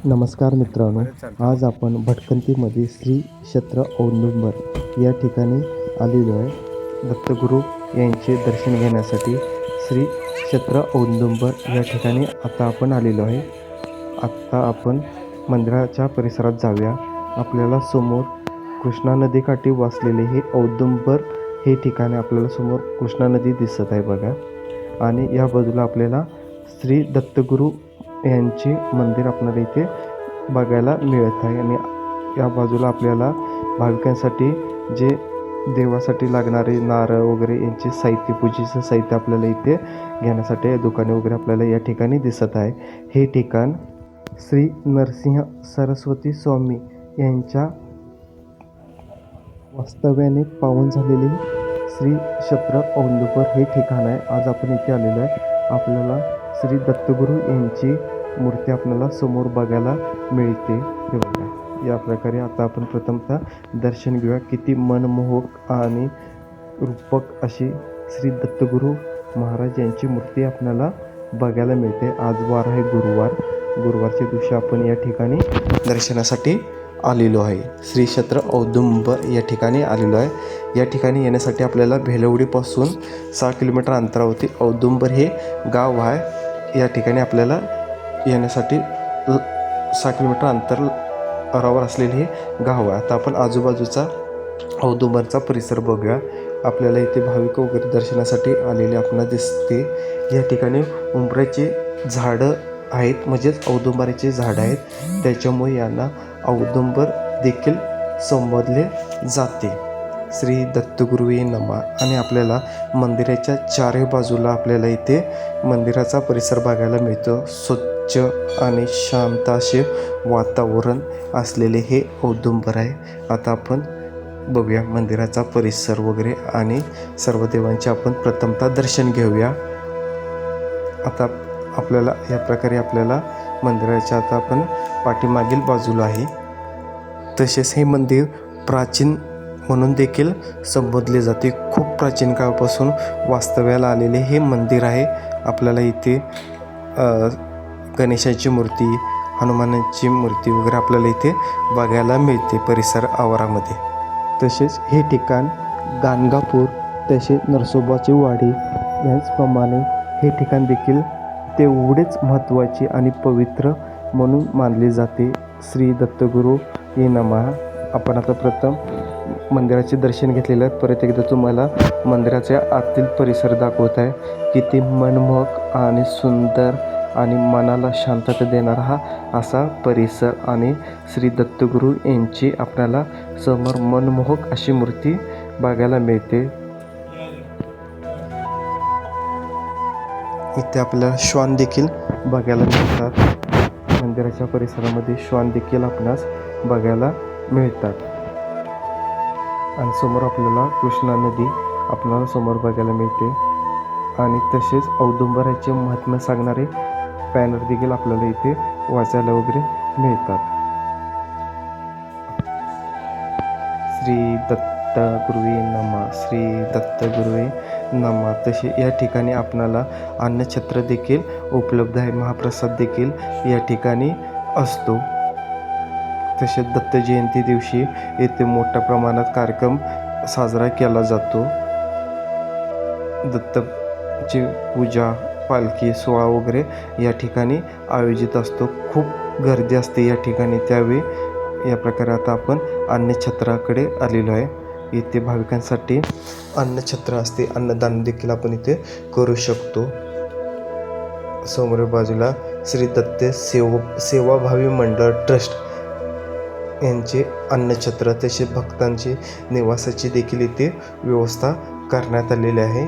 नमस्कार मित्रांनो, आज आपण भटकंतीमध्ये श्री क्षेत्र औदुंबर या ठिकाणी आलेलो आहे. दत्तगुरू यांचे दर्शन घेण्यासाठी श्री क्षेत्र औदुंबर या ठिकाणी आता आपण आलेलो आहे. आत्ता आपण मंदिराच्या परिसरात जाऊया. आपल्याला समोर कृष्णा नदीकाठी वसलेले हे औदुंबर हे ठिकाण आपल्याला समोर कृष्णा नदी दिसत आहे बघा. आणि या बाजूला आपल्याला श्री दत्तगुरू यांचे मंदिर आपल्याला इथे बघायला मिळत आहे. आणि या बाजूला आपल्याला भाविकांसाठी जे देवासाठी लागणारे नारळ वगैरे यांचे साहित्य, पूजेचं साहित्य आपल्याला इथे घेण्यासाठी दुकाने वगैरे आपल्याला या ठिकाणी दिसत आहे. हे ठिकाण श्री नरसिंह सरस्वती स्वामी यांच्या वास्तव्याने पावन झालेले श्री क्षेत्र औदुंबर हे ठिकाण आहे. आज आपण इथे आलेलो आहे. आपल्याला श्री दत्तगुरू यांची मूर्ती आपल्याला समोर बघायला मिळते. हे बघा, या प्रकारे आता आपण प्रथमतः दर्शन घेऊया. किती मनमोहक आणि रूपक अशी श्री दत्तगुरू महाराज यांची मूर्ती आपल्याला बघायला मिळते. आज वार आहे गुरुवारच्या दिवशी आपण या ठिकाणी दर्शनासाठी आलेलो आहे. श्री क्षेत्र औदुंबर या ठिकाणी आलेलो आहे. या ठिकाणी येण्यासाठी आपल्याला भेलवडीपासून 6 किलोमीटर अंतरावरती औदुंबर हे गाव आहे. या ठिकाणी आपल्याला येण्यासाठी 6 किलोमीटर अंतरावर असलेले हे गाव आहे. आता आपण आजूबाजूचा औदुंबरचा परिसर बघूया. आपल्याला इथे भाविक वगैरे दर्शनासाठी आलेले आपल्याला दिसते. या ठिकाणी उंबराची झाडं आहेत, म्हणजेच औदुंबराची झाडं आहेत. त्याच्यामुळे यांना औदुंबर देखील संबोधले जाते. श्री दत्तगुरुवे नमः. आणि आपल्याला मंदिराच्या चारही बाजूला आपल्याला इथे मंदिराचा परिसर बघायला मिळतो. स्वच्छ आणि शांत असे वातावरण असलेले हे औदुंबर आहे. आता आपण बघूया मंदिराचा परिसर वगैरे आणि सर्व देवांचे आपण प्रथमतः दर्शन घेऊया. आता आपल्याला या प्रकारे आपल्याला मंदिराच्या आता आपण पाठीमागील बाजूला आहे. तसेच हे मंदिर प्राचीन म्हणून देखील संबोधले जाते. खूप प्राचीन काळापासून वास्तव्याला आलेले हे मंदिर आहे. आपल्याला इथे गणेशाची मूर्ती, हनुमानाची मूर्ती वगैरे आपल्याला इथे बघायला मिळते परिसर आवारामध्ये. तसेच हे ठिकाण गाणगापूर, तसेच नरसोबाची वाडी याचप्रमाणे हे ठिकाण देखील तेवढेच महत्त्वाचे आणि पवित्र म्हणून मानले जाते. श्री दत्तगुरू हे नमः. आपण आता प्रथम मंदिराचे दर्शन घेतलेलं आहे. परत एकदा तुम्हाला मंदिराच्या आतील परिसर दाखवत आहे. किती मनमोहक आणि सुंदर आणि मनाला शांतता देणारा हा असा परिसर. आणि श्री दत्तगुरू यांची आपल्याला समोर मनमोहक अशी मूर्ती बघायला मिळते. इथे आपल्याला श्वान देखील बघायला मिळतात. मंदिराच्या परिसरामध्ये श्वान देखील आपणास बघायला मिळतात. आणि समोर आपल्याला कृष्णा नदी आपल्याला समोर बघायला मिळते. आणि तसेच औदुंबराचे महात्म्य सांगणारे पॅनर देखील आपल्याला इथे वाचायला वगैरे मिळतात. श्री दत्तगुरुवे नमः. श्री दत्तगुरुवे नमः. तसे या ठिकाणी आपणाला अन्नछत्र देखील उपलब्ध आहे. महाप्रसाद देखील या ठिकाणी असतो. तसेच दत्त जयंती दिवशी येथे मोठ्या प्रमाणात कार्यक्रम साजरा केला जातो. दत्तची पूजा, पालखी सोहळा वगैरे या ठिकाणी आयोजित असतो. खूप गर्दी असते या ठिकाणी. त्यावेळी या प्रकारे आता आपण अन्नछत्राकडे आलेलो आहे. इथे भाविकांसाठी अन्नछत्र असते. अन्नदान देखील आपण इथे करू शकतो. समोर बाजूला श्री दत्त सेवाभावी मंडळ ट्रस्ट यांचे अन्नछत्र, तसे भक्तांची निवासाची देखील इथे व्यवस्था करण्यात आलेली आहे.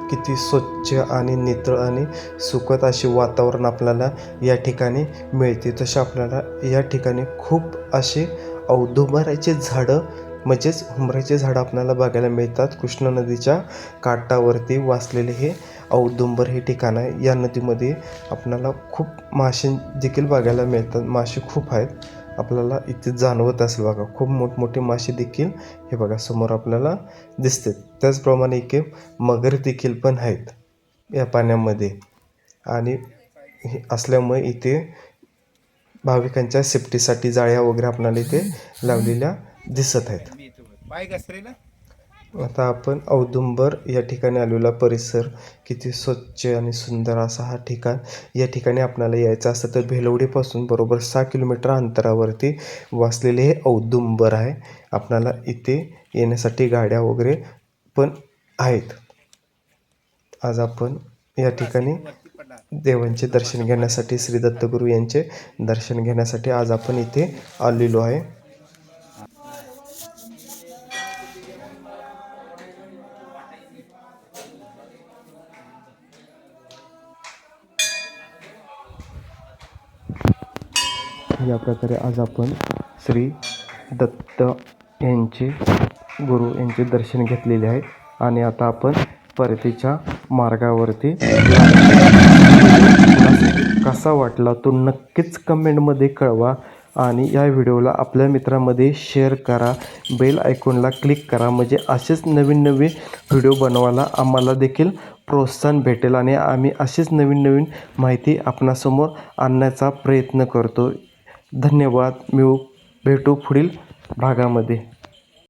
किती स्वच्छ आणि नितळ आणि सुखद असे वातावरण आपल्याला या ठिकाणी मिळते. तसे आपल्याला या ठिकाणी खूप असे औदुंबराचे झाडं, म्हणजेच उंबराचे झाडं आपल्याला बघायला मिळतात. कृष्णा नदीच्या काठावरती वसलेले हे औदुंबर हे ठिकाण आहे. या नदीमध्ये आपल्याला खूप मासे देखील बघायला मिळतात. मासे खूप आहेत, आपल्याला इथे जाणवत असेल बघा. खूप मोठमोठे मासे देखील हे बघा समोर आपल्याला दिसतात. त्याचप्रमाणे इथे मगर देखील पण आहेत या पाण्यामध्ये. आणि असल्यामुळे इथे भाविकांच्या सेफ्टीसाठी जाळ्या वगैरे आपल्याला इथे लावलेल्या दिसत आहेत. पाय घसरे ना. आता आपण औदुंबर या ठिकाणी आलेला परिसर किती स्वच्छ आणि सुंदर असा हा ठिकाण. या ठिकाणी आपल्याला यायचं असतं तर भेलवडीपासून बरोबर 6 किलोमीटर अंतरावरती वसलेले हे औदुंबर आहे. आपल्याला इथे येण्यासाठी गाड्या वगैरे पण आहेत. आज आपण या ठिकाणी देवांचे दर्शन घेण्यासाठी, श्री दत्तगुरू यांचे दर्शन घेण्यासाठी आज आपण इथे आलेलो आहे. या प्रकारे आज आपण श्री दत्त यांचे गुरु यांचे दर्शन घेतलेले आहे आणि आता आपण परतीच्या मार्गावरती कसा वाटला तो नक्कीच कमेंटमध्ये कळवा आणि या व्हिडिओला आपल्या मित्रांमध्ये शेअर करा, बेल आयकॉनला क्लिक करा, म्हणजे असेच नवीन नवीन व्हिडिओ बनवायला आम्हाला देखील प्रोत्साहन भेटेल आणि आम्ही अशीच नवीन नवीन माहिती आपणासमोर आणण्याचा प्रयत्न करतो. धन्यवाद. भेटू पुढील भागामध्ये.